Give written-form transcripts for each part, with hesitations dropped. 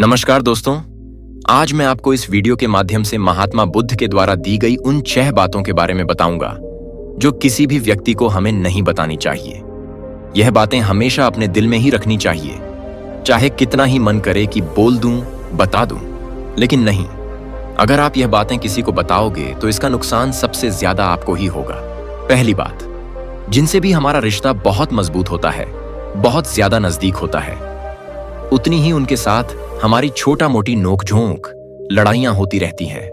नमस्कार दोस्तों, आज मैं आपको इस वीडियो के माध्यम से महात्मा बुद्ध के द्वारा दी गई उन 6 बातों के बारे में बताऊंगा जो किसी भी व्यक्ति को हमें नहीं बतानी चाहिए। यह बातें हमेशा अपने दिल में ही रखनी चाहिए, चाहे कितना ही मन करे कि बोल दूं, बता दूं, लेकिन नहीं। अगर आप यह बातें किसी को बताओगे तो इसका नुकसान सबसे ज्यादा आपको ही होगा। पहली बात, जिनसे भी हमारा रिश्ता बहुत मजबूत होता है, बहुत ज्यादा नजदीक होता है, उतनी ही उनके साथ हमारी छोटा मोटी नोकझोंक, लड़ाइयां होती रहती हैं,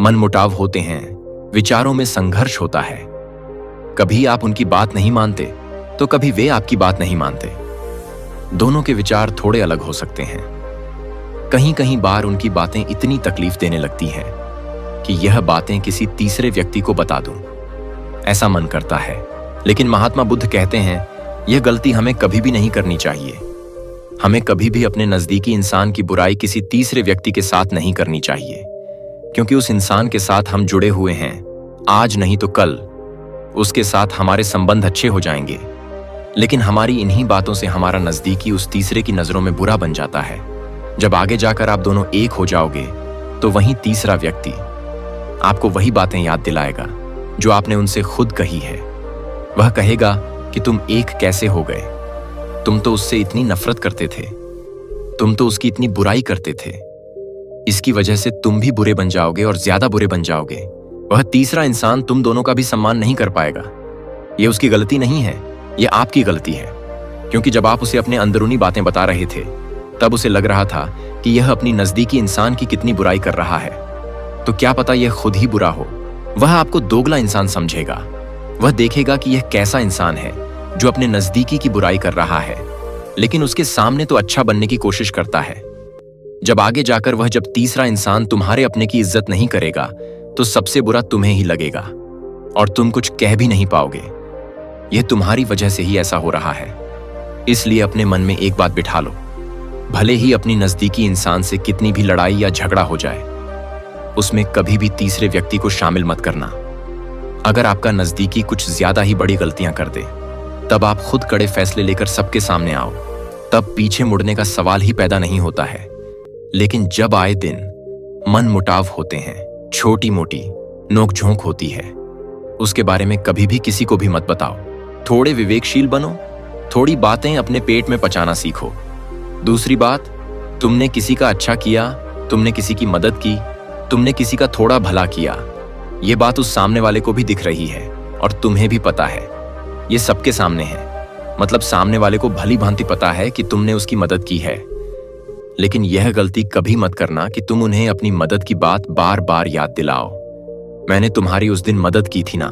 मनमुटाव होते हैं, विचारों में संघर्ष होता है। कभी आप उनकी बात नहीं मानते तो कभी वे आपकी बात नहीं मानते। दोनों के विचार थोड़े अलग हो सकते हैं। कहीं कहीं बार उनकी बातें इतनी तकलीफ देने लगती हैं कि यह बातें किसी तीसरे व्यक्ति को बता दूं, ऐसा मन करता है। लेकिन महात्मा बुद्ध कहते हैं, यह गलती हमें कभी भी नहीं करनी चाहिए। हमें कभी भी अपने नजदीकी इंसान की बुराई किसी तीसरे व्यक्ति के साथ नहीं करनी चाहिए, क्योंकि उस इंसान के साथ हम जुड़े हुए हैं। आज नहीं तो कल उसके साथ हमारे संबंध अच्छे हो जाएंगे, लेकिन हमारी इन्हीं बातों से हमारा नजदीकी उस तीसरे की नजरों में बुरा बन जाता है। जब आगे जाकर आप दोनों एक हो जाओगे तो वही तीसरा व्यक्ति आपको वही बातें याद दिलाएगा जो आपने उनसे खुद कही है। वह कहेगा कि तुम एक कैसे हो गए, तुम तो उससे इतनी नफरत करते थे, तुम तो उसकी इतनी बुराई करते थे। इसकी वजह से तुम भी बुरे बन जाओगे और ज्यादा बुरे बन जाओगे। वह तीसरा इंसान तुम दोनों का भी सम्मान नहीं कर पाएगा। यह उसकी गलती नहीं है, यह आपकी गलती है, क्योंकि जब आप उसे अपने अंदरूनी बातें बता रहे थे तब उसे लग रहा था कि यह अपनी नजदीकी इंसान की कितनी बुराई कर रहा है। तो क्या पता यह खुद ही बुरा हो। वह आपको दोगला इंसान समझेगा। वह देखेगा कि यह कैसा इंसान है जो अपने नजदीकी की बुराई कर रहा है, लेकिन उसके सामने तो अच्छा बनने की कोशिश करता है। जब आगे जाकर जब तीसरा इंसान तुम्हारे अपने की इज्जत नहीं करेगा तो सबसे बुरा तुम्हें ही लगेगा और तुम कुछ कह भी नहीं पाओगे। यह तुम्हारी वजह से ही ऐसा हो रहा है। इसलिए अपने मन में एक बात बिठा लो, भले ही अपनी नजदीकी इंसान से कितनी भी लड़ाई या झगड़ा हो जाए, उसमें कभी भी तीसरे व्यक्ति को शामिल मत करना। अगर आपका नजदीकी कुछ ज्यादा ही बड़ी गलतियां कर दे, तब आप खुद कड़े फैसले लेकर सबके सामने आओ, तब पीछे मुड़ने का सवाल ही पैदा नहीं होता है। लेकिन जब आए दिन मन मुटाव होते हैं, छोटी मोटी नोकझोंक होती है, उसके बारे में कभी भी किसी को भी मत बताओ। थोड़े विवेकशील बनो, थोड़ी बातें अपने पेट में पचाना सीखो। दूसरी बात, तुमने किसी का अच्छा किया, तुमने किसी की मदद की, तुमने किसी का थोड़ा भला किया, ये बात उस सामने वाले को भी दिख रही है और तुम्हें भी पता है। ये सबके सामने है, मतलब सामने वाले को भली भांति पता है कि तुमने उसकी मदद की है। लेकिन यह गलती कभी मत करना कि तुम उन्हें अपनी मदद की बात बार बार याद दिलाओ। मैंने तुम्हारी उस दिन मदद की थी ना,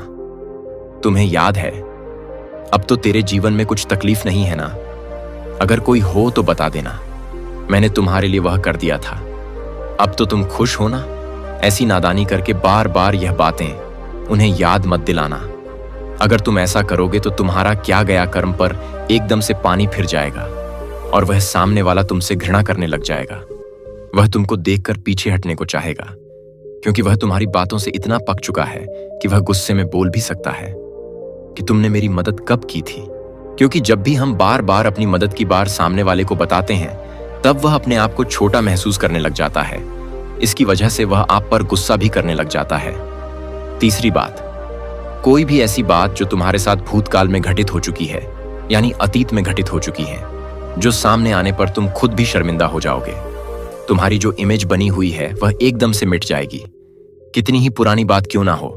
तुम्हें याद है? अब तो तेरे जीवन में कुछ तकलीफ नहीं है ना? अगर कोई हो तो बता देना, मैंने तुम्हारे लिए वह कर दिया था। अब तो तुम खुश हो ना? ऐसी नादानी करके बार बार यह बातें उन्हें याद मत दिलाना। अगर तुम ऐसा करोगे तो तुम्हारा क्या गया कर्म पर एकदम से पानी फिर जाएगा और वह सामने वाला तुमसे घृणा करने लग जाएगा। वह तुमको देखकर पीछे हटने को चाहेगा, क्योंकि वह तुम्हारी बातों से इतना पक चुका है कि वह गुस्से में बोल भी सकता है कि तुमने मेरी मदद कब की थी। क्योंकि जब भी हम बार बार अपनी मदद की बात सामने वाले को बताते हैं, तब वह अपने आप को छोटा महसूस करने लग जाता है। इसकी वजह से वह आप पर गुस्सा भी करने लग जाता है। तीसरी बात, कोई भी ऐसी बात जो तुम्हारे साथ भूतकाल में घटित हो चुकी है, यानी अतीत में घटित हो चुकी है, जो सामने आने पर तुम खुद भी शर्मिंदा हो जाओगे। तुम्हारी जो इमेज बनी हुई है वह एकदम से मिट जाएगी। कितनी ही पुरानी बात क्यों ना हो,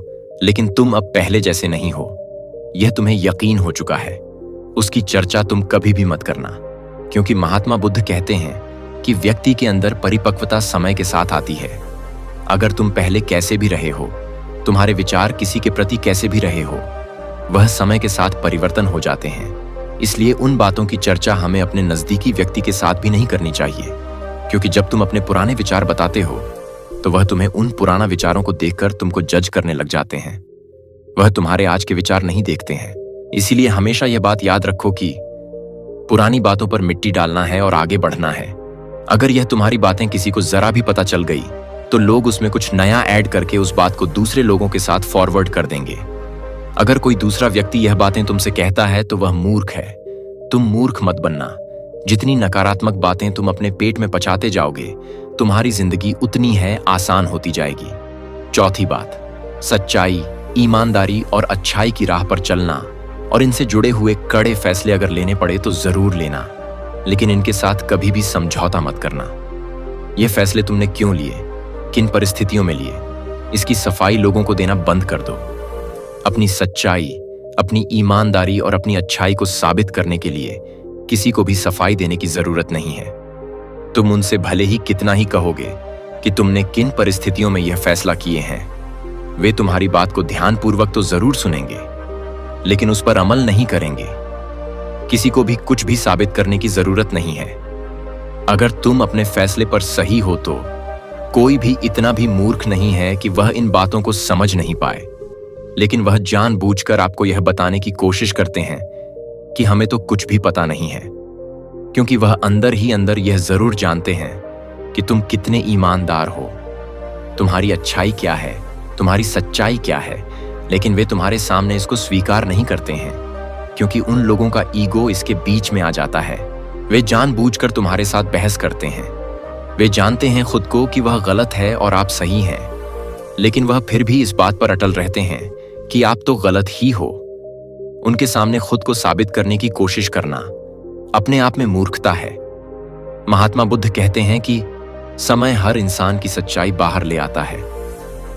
लेकिन तुम अब पहले जैसे नहीं हो, यह तुम्हें यकीन हो चुका है। उसकी चर्चा तुम कभी भी मत करना, क्योंकि महात्मा बुद्ध कहते हैं कि व्यक्ति के अंदर परिपक्वता समय के साथ आती है। अगर तुम पहले कैसे भी रहे हो, तुम्हारे विचार किसी के प्रति कैसे भी रहे हो, वह समय के साथ परिवर्तन हो जाते हैं। इसलिए उन बातों की चर्चा हमें अपने नजदीकी व्यक्ति के साथ भी नहीं करनी चाहिए, क्योंकि जब तुम अपने पुराने विचार बताते हो तो वह तुम्हें उन पुराना विचारों को देखकर तुमको जज करने लग जाते हैं। वह तुम्हारे आज के विचार नहीं देखते हैं। इसीलिए हमेशा यह बात याद रखो कि पुरानी बातों पर मिट्टी डालना है और आगे बढ़ना है। अगर यह तुम्हारी बातें किसी को जरा भी पता चल गई तो लोग उसमें कुछ नया ऐड करके उस बात को दूसरे लोगों के साथ फॉरवर्ड कर देंगे। अगर कोई दूसरा व्यक्ति यह बातें तुमसे कहता है तो वह मूर्ख है। तुम मूर्ख मत बनना, जितनी नकारात्मक बातें तुम अपने पेट में पचाते जाओगे, तुम्हारी जिंदगी उतनी है आसान होती जाएगी। चौथी बात, सच्चाई, ईमानदारी और अच्छाई की राह पर चलना और इनसे जुड़े हुए कड़े फैसले अगर लेने पड़े तो जरूर लेना, लेकिन इनके साथ कभी भी समझौता मत करना। ये फैसले तुमने क्यों लिए, किन परिस्थितियों में लिए, इसकी सफाई लोगों को देना बंद कर दो। अपनी सच्चाई, अपनी ईमानदारी और अपनी अच्छाई को साबित करने के लिए किसी को भी सफाई देने की जरूरत नहीं है। तुम उनसे भले ही कितना ही कहोगे कि तुमने किन परिस्थितियों में यह फैसला किए हैं, वे तुम्हारी बात को ध्यानपूर्वक तो जरूर सुनेंगे, लेकिन उस पर अमल नहीं करेंगे। किसी को भी कुछ भी साबित करने की जरूरत नहीं है। अगर तुम अपने फैसले पर सही हो तो कोई भी इतना भी मूर्ख नहीं है कि वह इन बातों को समझ नहीं पाए, लेकिन वह जानबूझकर आपको यह बताने की कोशिश करते हैं कि हमें तो कुछ भी पता नहीं है, क्योंकि वह अंदर ही अंदर यह जरूर जानते हैं कि तुम कितने ईमानदार हो, तुम्हारी अच्छाई क्या है, तुम्हारी सच्चाई क्या है, लेकिन वे तुम्हारे सामने इसको स्वीकार नहीं करते हैं, क्योंकि उन लोगों का ईगो इसके बीच में आ जाता है। वे जानबूझकर तुम्हारे साथ बहस करते हैं। वे जानते हैं खुद को कि वह गलत है और आप सही हैं, लेकिन वह फिर भी इस बात पर अटल रहते हैं कि आप तो गलत ही हो। उनके सामने खुद को साबित करने की कोशिश करना अपने आप में मूर्खता है। महात्मा बुद्ध कहते हैं कि समय हर इंसान की सच्चाई बाहर ले आता है,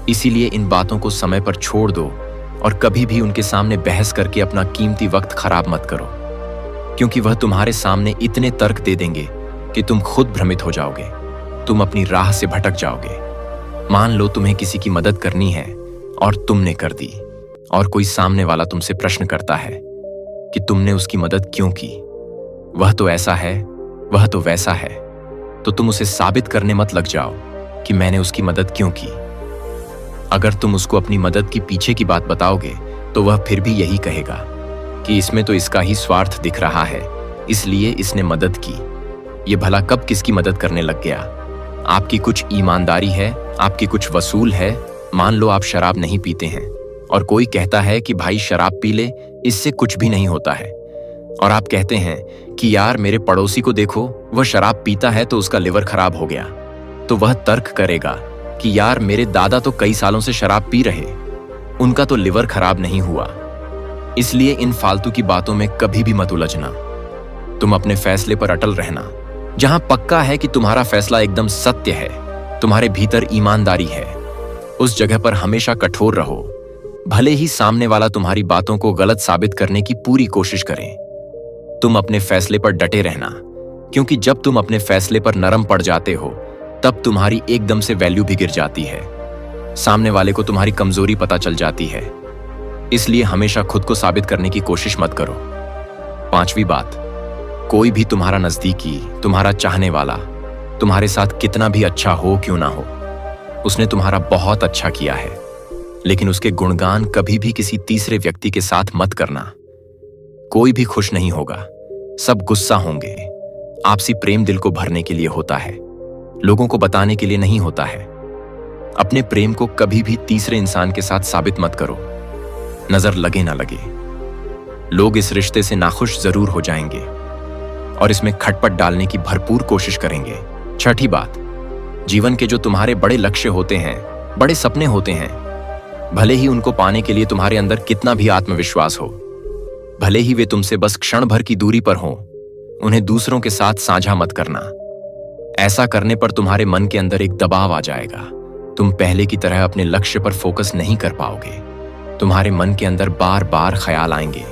इसीलिए इन बातों को समय पर छोड़ दो और कभी भी उनके सामने बहस करके अपना कीमती वक्त खराब मत करो, क्योंकि वह तुम्हारे सामने इतने तर्क दे देंगे कि तुम खुद भ्रमित हो जाओगे, तुम अपनी राह से भटक जाओगे। मान लो तुम्हें किसी की मदद करनी है और तुमने कर दी, और कोई सामने वाला तुमसे प्रश्न करता है कि तुमने उसकी मदद क्यों की, वह तो ऐसा है, वह तो वैसा है, तो तुम उसे साबित करने मत लग जाओ कि मैंने उसकी मदद क्यों की। अगर तुम उसको अपनी मदद की पीछे की बात बताओगे तो वह फिर भी यही कहेगा कि इसमें तो इसका ही स्वार्थ दिख रहा है, इसलिए इसने मदद की। ये भला कब किसकी मदद करने लग गया? आपकी कुछ ईमानदारी है, आपकी कुछ वसूल है। मान लो आप शराब नहीं पीते हैं और कोई कहता है कि भाई शराब पी ले, इससे कुछ भी नहीं होता है, और आप कहते हैं कि यार मेरे पड़ोसी को देखो, वह शराब पीता है तो उसका लिवर खराब हो गया, तो वह तर्क करेगा कि यार मेरे दादा तो कई सालों से शराब पी रहे, उनका तो लिवर खराब नहीं हुआ। इसलिए इन फालतू की बातों में कभी भी मत उलझना। तुम अपने फैसले पर अटल रहना। जहां पक्का है कि तुम्हारा फैसला एकदम सत्य है, तुम्हारे भीतर ईमानदारी है, उस जगह पर हमेशा कठोर रहो, भले ही सामने वाला तुम्हारी बातों को गलत साबित करने की पूरी कोशिश करें। तुम अपने फैसले पर डटे रहना, क्योंकि जब तुम अपने फैसले पर नरम पड़ जाते हो तब तुम्हारी एकदम से वैल्यू भी गिर जाती है, सामने वाले को तुम्हारी कमजोरी पता चल जाती है। इसलिए हमेशा खुद को साबित करने की कोशिश मत करो। पांचवी बात, कोई भी तुम्हारा नजदीकी, तुम्हारा चाहने वाला, तुम्हारे साथ कितना भी अच्छा हो क्यों ना हो, उसने तुम्हारा बहुत अच्छा किया है, लेकिन उसके गुणगान कभी भी किसी तीसरे व्यक्ति के साथ मत करना। कोई भी खुश नहीं होगा, सब गुस्सा होंगे। आपसी प्रेम दिल को भरने के लिए होता है, लोगों को बताने के लिए नहीं होता है। अपने प्रेम को कभी भी तीसरे इंसान के साथ साबित मत करो, नजर लगे ना लगे। लोग इस रिश्ते से नाखुश जरूर हो जाएंगे और इसमें खटपट डालने की भरपूर कोशिश करेंगे। छठी बात, जीवन के जो तुम्हारे बड़े लक्ष्य होते हैं, बड़े सपने होते हैं, भले ही उनको पाने के लिए तुम्हारे अंदर कितना भी आत्मविश्वास हो, भले ही वे तुमसे बस क्षण भर की दूरी पर हों, उन्हें दूसरों के साथ साझा मत करना। ऐसा करने पर तुम्हारे मन के अंदर एक दबाव आ जाएगा, तुम पहले की तरह अपने लक्ष्य पर फोकस नहीं कर पाओगे। तुम्हारे मन के अंदर बार बार ख्याल आएंगे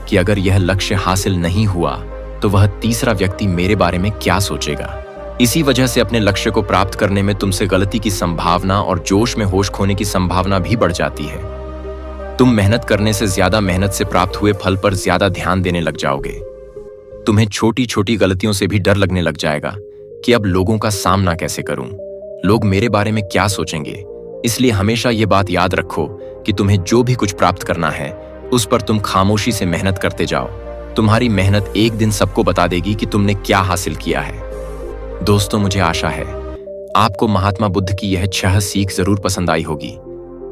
कि अगर यह लक्ष्य हासिल नहीं हुआ तो वह तीसरा व्यक्ति मेरे बारे में क्या सोचेगा। इसी वजह से अपने लक्ष्य को प्राप्त करने में तुमसे गलती की संभावना और जोश में होश खोने की संभावना भी बढ़ जाती है। तुम मेहनत करने से ज्यादा मेहनत से प्राप्त हुए फल पर ज्यादा ध्यान देने लग जाओगे। तुम्हें छोटी छोटी गलतियों से भी डर लगने लग जाएगा कि अब लोगों का सामना कैसे करूं, लोग मेरे बारे में क्या सोचेंगे। इसलिए हमेशा ये बात याद रखो कि तुम्हें जो भी कुछ प्राप्त करना है उस पर तुम खामोशी से मेहनत करते जाओ। तुम्हारी मेहनत एक दिन सबको बता देगी कि तुमने क्या हासिल किया है। दोस्तों, मुझे आशा है आपको महात्मा बुद्ध की यह 6 सीख जरूर पसंद आई होगी।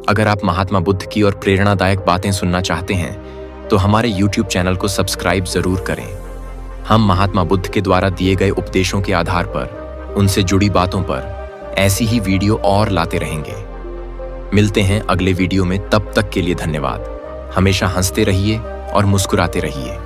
अगर आप महात्मा बुद्ध की और प्रेरणादायक बातें सुनना चाहते हैं तो हमारे YouTube चैनल को सब्सक्राइब जरूर करें। हम महात्मा बुद्ध के द्वारा दिए गए उपदेशों के आधार पर उनसे जुड़ी बातों पर ऐसी ही वीडियो और लाते रहेंगे। मिलते हैं अगले वीडियो में, तब तक के लिए धन्यवाद। हमेशा हंसते रहिए और मुस्कुराते रहिए।